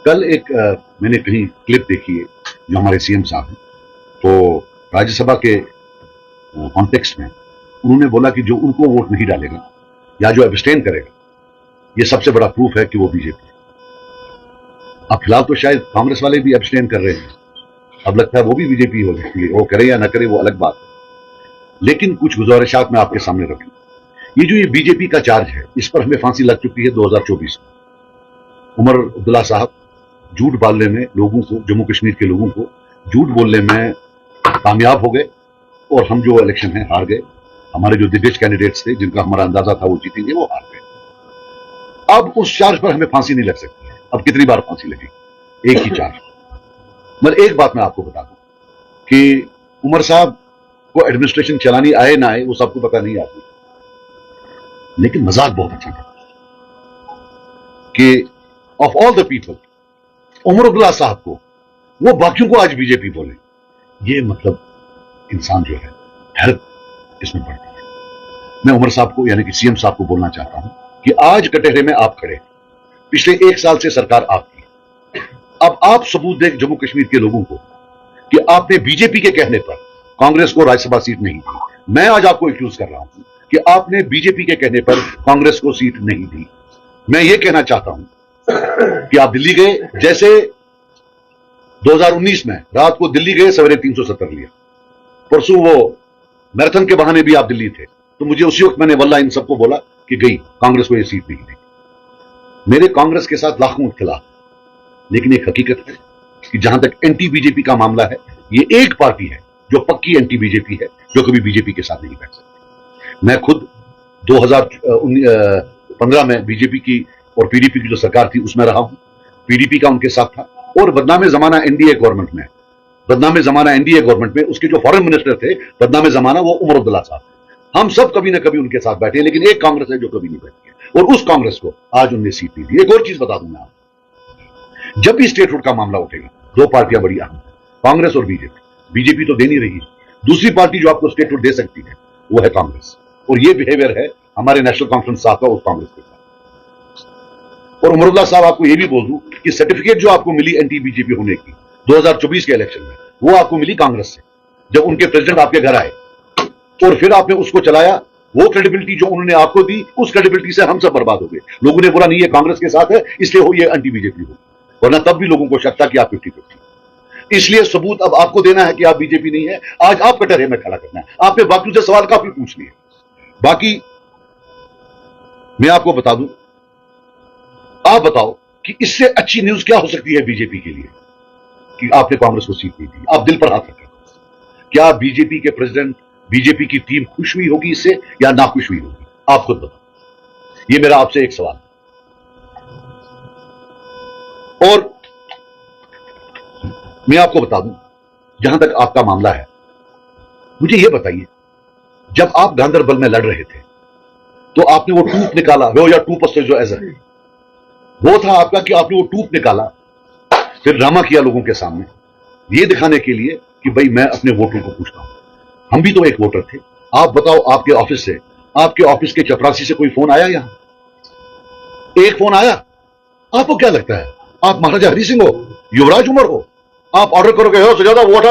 कल एक मैंने कहीं क्लिप देखी है जो हमारे सीएम साहब हैं, तो राज्यसभा के कॉन्टेक्स्ट में उन्होंने बोला कि जो उनको वोट नहीं डालेगा या जो एब्सटेन करेगा, ये सबसे बड़ा प्रूफ है कि वो बीजेपी है। अब फिलहाल तो शायद कांग्रेस वाले भी एब्सटेन कर रहे हैं, अब लगता है वो भी बीजेपी हो सकती है, वो करे या ना करे वो अलग बात है। लेकिन कुछ गुजारिशात मैं आपके सामने रखूं। ये बीजेपी का चार्ज है, इस पर हमें फांसी लग चुकी है 2024 में। उमर अब्दुल्ला साहब झूठ बोलने में लोगों को, जम्मू कश्मीर के लोगों को झूठ बोलने में कामयाब हो गए और हम जो इलेक्शन है हार गए। हमारे जो दिग्गज कैंडिडेट्स थे जिनका हमारा अंदाजा था वो जीतेंगे, वो हार गए। अब उस चार्ज पर हमें फांसी नहीं लग सकती है। अब कितनी बार फांसी लगेगी? एक ही चार्ज। मगर एक बात मैं आपको बता दूं कि उमर साहब को एडमिनिस्ट्रेशन चलानी आए ना आए वो सबको पता नहीं आती, लेकिन मजाक बहुत अच्छा था कि of all the people Omar Abdullah साहब को, वो बाकियों को आज बीजेपी बोले, ये मतलब इंसान जो है हैरत इसमें पड़ती है। मैं उमर साहब को यानी कि सीएम साहब को बोलना चाहता हूं कि आज कटहरे में आप खड़े, पिछले 1 साल से सरकार आपकी, अब आप सबूत दें जम्मू कश्मीर के लोगों को कि आपने बीजेपी के कहने पर कांग्रेस को राज्यसभा सीट नहीं दी। मैं आज आपको एक्यूज कर रहा हूं कि आपने बीजेपी के कहने पर कांग्रेस को सीट नहीं दी। मैं ये कहना चाहता हूं कि आप दिल्ली गए, जैसे 2019 में रात को दिल्ली गए, सवेरे 370 लिया। परसों वो मैराथन के बहाने भी आप दिल्ली थे, तो मुझे उसी वक्त मैंने वल्लाह इन सबको बोला कि गई कांग्रेस को ये सीट नहीं दी। मेरे कांग्रेस के साथ लाखों इख्तिलाफ, लेकिन एक हकीकत है कि जहां तक एंटी बीजेपी का मामला है, ये एक पार्टी है जो पक्की एंटी बीजेपी है, जो कभी बीजेपी के साथ नहीं बैठ सकती। मैं खुद 2015 में बीजेपी की और पीडीपी की जो सरकार थी उसमें रहा हूं, पीडीपी का उनके साथ था। और बदनामे जमाना एनडीए गवर्नमेंट में, उसके जो फॉरेन मिनिस्टर थे बदनामे जमाना, वो उमर अब्दुल्ला साहब। हम सब कभी ना कभी उनके साथ बैठे, लेकिन एक कांग्रेस है जो कभी नहीं बैठी है, और उस कांग्रेस को आज उनने सीट नहीं दी। एक और चीज बता दूं मैं आपको, जब भी स्टेटहुड का मामला उठेगा, 2 पार्टियां बड़ी अहम, कांग्रेस और बीजेपी। बीजेपी तो दे नहीं रही है, दूसरी पार्टी जो आपको स्टेटहुड दे सकती है वो है कांग्रेस। और ये बिहेवियर है हमारे नेशनल कॉन्फ्रेंस साहब का उस कांग्रेस के साथ। और उमर अब्दुल्ला साहब, आपको ये भी बोल दूं कि सर्टिफिकेट जो आपको मिली एंटी बीजेपी होने की 2024 के इलेक्शन में, वो आपको मिली कांग्रेस से, जब उनके प्रेसिडेंट आपके घर आए और फिर आपने उसको चलाया। वो क्रेडिबिलिटी जो उन्होंने आपको दी, उस क्रेडिबिलिटी से हम सब बर्बाद हो गए। लोगों ने बोला नहीं ये कांग्रेस के साथ है इसलिए हो ये एंटी बीजेपी हो, वरना तब भी लोगों को शक था कि आप 50-50। इसलिए सबूत अब आपको देना है कि आप बीजेपी नहीं है। आज आप कटहरे में खड़ा करना है। आपने बाकी से सवाल काफी पूछ लिए। बाकी मैं आपको बता दूं, आप बताओ कि इससे अच्छी न्यूज क्या हो सकती है बीजेपी के लिए कि आपने कांग्रेस को सीट नहीं दी। आप दिल पर हाथ रखें, क्या बीजेपी के प्रेसिडेंट, बीजेपी की टीम खुश हुई होगी इससे या नाखुश हुई होगी? आप खुद बताओ। ये मेरा आपसे एक सवाल। और मैं आपको बता दूं, जहां तक आपका मामला है, मुझे यह बताइए, जब आप गांधरबल में लड़ रहे थे तो आपने वो टूप निकाला, वो या टूप जो एज वो था आपका कि आपने वो टूप निकाला, फिर ड्रामा किया लोगों के सामने, ये दिखाने के लिए कि भाई मैं अपने वोटरों को पूछता हूं। हम भी तो एक वोटर थे। आप बताओ, आपके ऑफिस से, आपके ऑफिस के चपरासी से कोई फोन आया? यहां एक फोन आया? आपको क्या लगता है आप महाराजा हरि सिंह हो, युवराज उमर हो? आप ऑर्डर करोगे हो तो ज्यादा वोट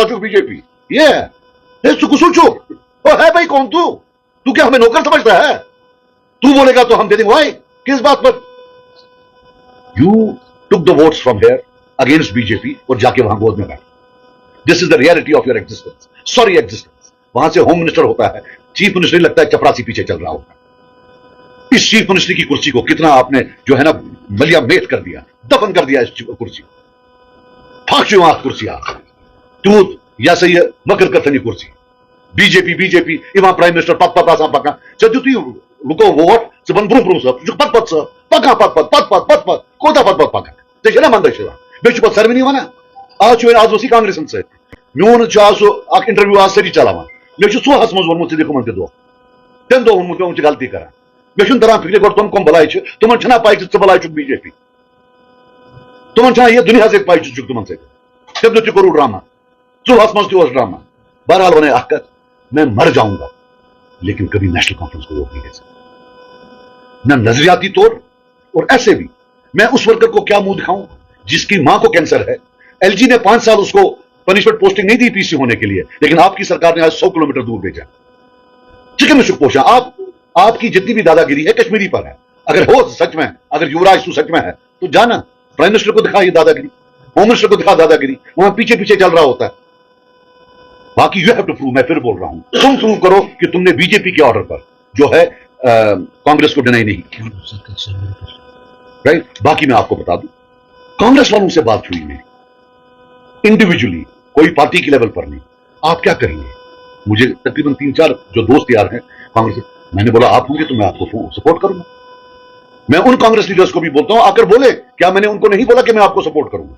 तो बीजेपी ये है सोचो है भाई, कौन तू क्या हमें नौकर समझता है? तू बोलेगा तो हम दे देंगे। भाई किस बात पर? You took the votes from here against BJP और जाके वहां गोद में बैठ। This is the reality of your existence, sorry existence. वहां से होम मिनिस्टर होता है, चीफ मिनिस्टर लगता है चपरासी पीछे चल रहा होता है। इस चीफ मिनिस्टर की कुर्सी को कितना आपने जो है ना मलिया मेट कर दिया, दफन कर दिया इस कुर्सी को। फांसी वहां कुर्सी तू या सही है मकर कथनी कुर्सी बीजेपी इवा प्राइम मिनिस्टर पद जब तू लुको वोट से बन ब्रूम पद कोता पद पका ते ना मंद बे सर्वे वन आज आज वसी कांग्रेस सत मोन आज इंटरव्यू आज सरी चलान मे सोहस मज वोनमुत दिखुमन तह तम दह वोनमुत मे गलती कर मे तरह फिक्र गो तुम कम बलाय तुम पाई बलाय बीजेपी तुम ये दुनिया से पाई तुम तम दो करू ड्रामा सोहस मज तह ड्रामा। बहरहाल वन अख मैं मर जाऊंगा लेकिन कभी नेशनल कॉन्फ्रेंस को रोक नहीं दे सकता, न नजरियाती तौर और ऐसे भी। मैं उस वर्कर को क्या मुंह दिखाऊं जिसकी मां को कैंसर है, एलजी ने 5 साल उसको पनिशमेंट पोस्टिंग नहीं दी पीसी होने के लिए, लेकिन आपकी सरकार ने आज 100 किलोमीटर दूर भेजा। चिकन शुक पोषा, आपकी जितनी भी दादागिरी है कश्मीरी पर है। अगर हो सच में, अगर युवराज तू सच में है तो जाना प्राइम मिनिस्टर को दिखा ये दादागिरी, होम मिनिस्टर को दिखा दादागिरी, वहां पीछे पीछे चल रहा होता है। बाकी यू हैव टू प्रूव, मैं फिर बोल रहा हूं, तुम प्रूव करो कि तुमने बीजेपी के ऑर्डर पर जो है कांग्रेस को डिनाई नहीं किया, राइट। बाकी मैं आपको बता दूं, कांग्रेस वालों से बात हुई मेरी इंडिविजुअली, कोई पार्टी की लेवल पर नहीं। आप क्या करेंगे? मुझे तकरीबन 3-4 जो दोस्त यार हैं कांग्रेस, मैंने बोला आप होंगे तो मैं आपको सपोर्ट करूंगा। मैं उन कांग्रेस लीडर्स को भी बोलता हूं, आकर बोले, क्या मैंने उनको नहीं बोला कि मैं आपको सपोर्ट करूंगा?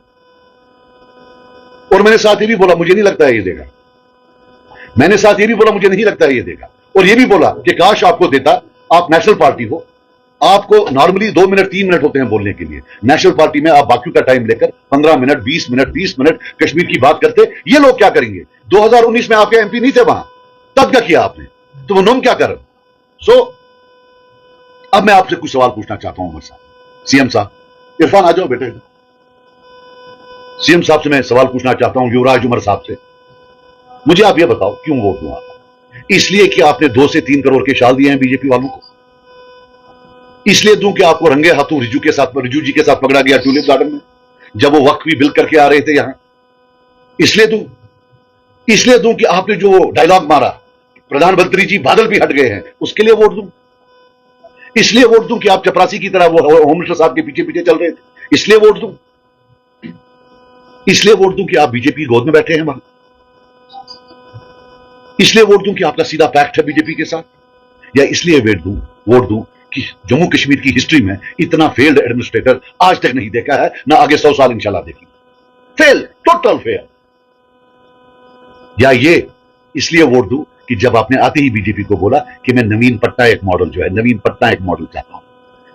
और मैंने साथ ये भी बोला मुझे नहीं लगता है ये देगा, मैंने साथ ये भी बोला मुझे नहीं लगता है ये देगा, और ये भी बोला कि काश आपको देता, आप नेशनल पार्टी हो, आपको नॉर्मली 2 मिनट 3 मिनट होते हैं बोलने के लिए, नेशनल पार्टी में आप बाकी का टाइम लेकर 15 मिनट 20 मिनट 30 मिनट कश्मीर की बात करते। ये लोग क्या करेंगे? 2019 में आपके एमपी नहीं थे वहां, तब क्या किया आपने? तो वो नोम क्या कर? सो अब मैं आपसे कुछ सवाल पूछना चाहता हूं उमर साहब, सीएम साहब, इरफान आ जाओ बेटे, सीएम साहब से मैं सवाल पूछना चाहता हूं, युवराज उमर साहब से, मुझे आप ये बताओ क्यों वोट दूं आपको? इसलिए कि आपने 2 से 3 करोड़ के शाल दिए हैं बीजेपी वालों को? इसलिए दूं कि आपको रंगे हाथों रिजू जी के साथ पकड़ा गया ट्यूलिप गार्डन में जब वो वक्त भी बिल करके आ रहे थे यहां? इसलिए दूं कि आपने जो डायलॉग मारा, प्रधानमंत्री जी बादल भी हट गए हैं, उसके लिए वोट दूं? इसलिए वोट दूं कि आप चपरासी की तरह वो होम मिनिस्टर साहब के पीछे पीछे चल रहे थे, इसलिए वोट दूं? इसलिए वोट दूं कि आप बीजेपी गोद में बैठे हैं वहां? इसलिए वोट दूं कि आपका सीधा पैक्ट है बीजेपी के साथ? या इसलिए वोट दूं कि जम्मू कश्मीर की हिस्ट्री में इतना फेल्ड एडमिनिस्ट्रेटर आज तक नहीं देखा है, ना आगे 100 साल इंशाल्लाह देखेंगे। Fail, total fail. या ये इसलिए वोट दूं कि जब आपने आते ही बीजेपी को बोला कि मैं नवीन पटनायक मॉडल जो है, नवीन पटनायक मॉडल चाहता हूं,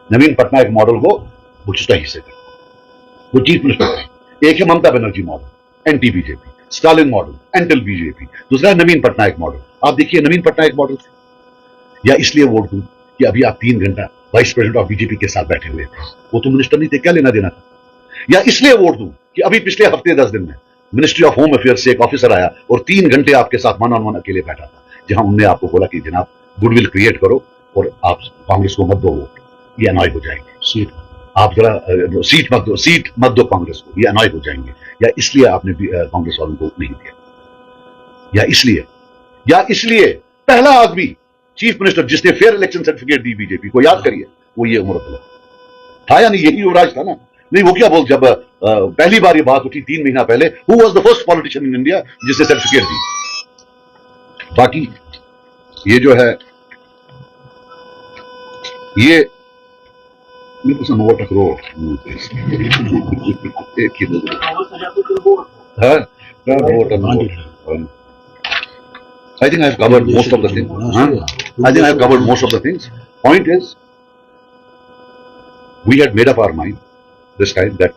नवीन पटनायक मॉडल को बुझता ही से वो चीफ मिनिस्टर, एक है Mamata Banerjee model anti BJP, Stalin model anti BJP, दूसरा है नवीन पटनायक मॉडल। आप देखिए नवीन पटनायक मॉडल। या इसलिए वोट दूं कि अभी आप 3 घंटा वाइस प्रेसिडेंट ऑफ बीजेपी के साथ बैठे हुए थे, वो तो मिनिस्टर नहीं थे, क्या लेना देना था? या इसलिए वोट दूं कि अभी पिछले हफ्ते 10 दिन में मिनिस्ट्री ऑफ होम अफेयर्स से एक ऑफिसर आया और 3 घंटे आपके साथ वन ऑन वन अकेले बैठा था, जहां उन्होंने आपको बोला कि जनाब गुडविल क्रिएट करो और आप कांग्रेस को मत दो वोट, ये अनॉय हो जाएंगे, आप जरा सीट मत दो कांग्रेस को, ये अनॉय हो जाएंगे। या इसलिए आपने कांग्रेस वालों को नहीं दिया? या इसलिए पहला आदमी चीफ मिनिस्टर जिसने फेयर इलेक्शन सर्टिफिकेट दी बीजेपी को, याद करिए, वो ये उमर अब्दुल्ला था या नहीं? यही युवराज था ना? नहीं, वो क्या बोल, जब पहली बार ये बात उठी 3 महीना पहले, who was the first politician in India जिसने सर्टिफिकेट दी? बाकी ये जो है, ये मेरे को नोट करो एक ही I think I have covered most of the things. Point is, we had made up our mind this time that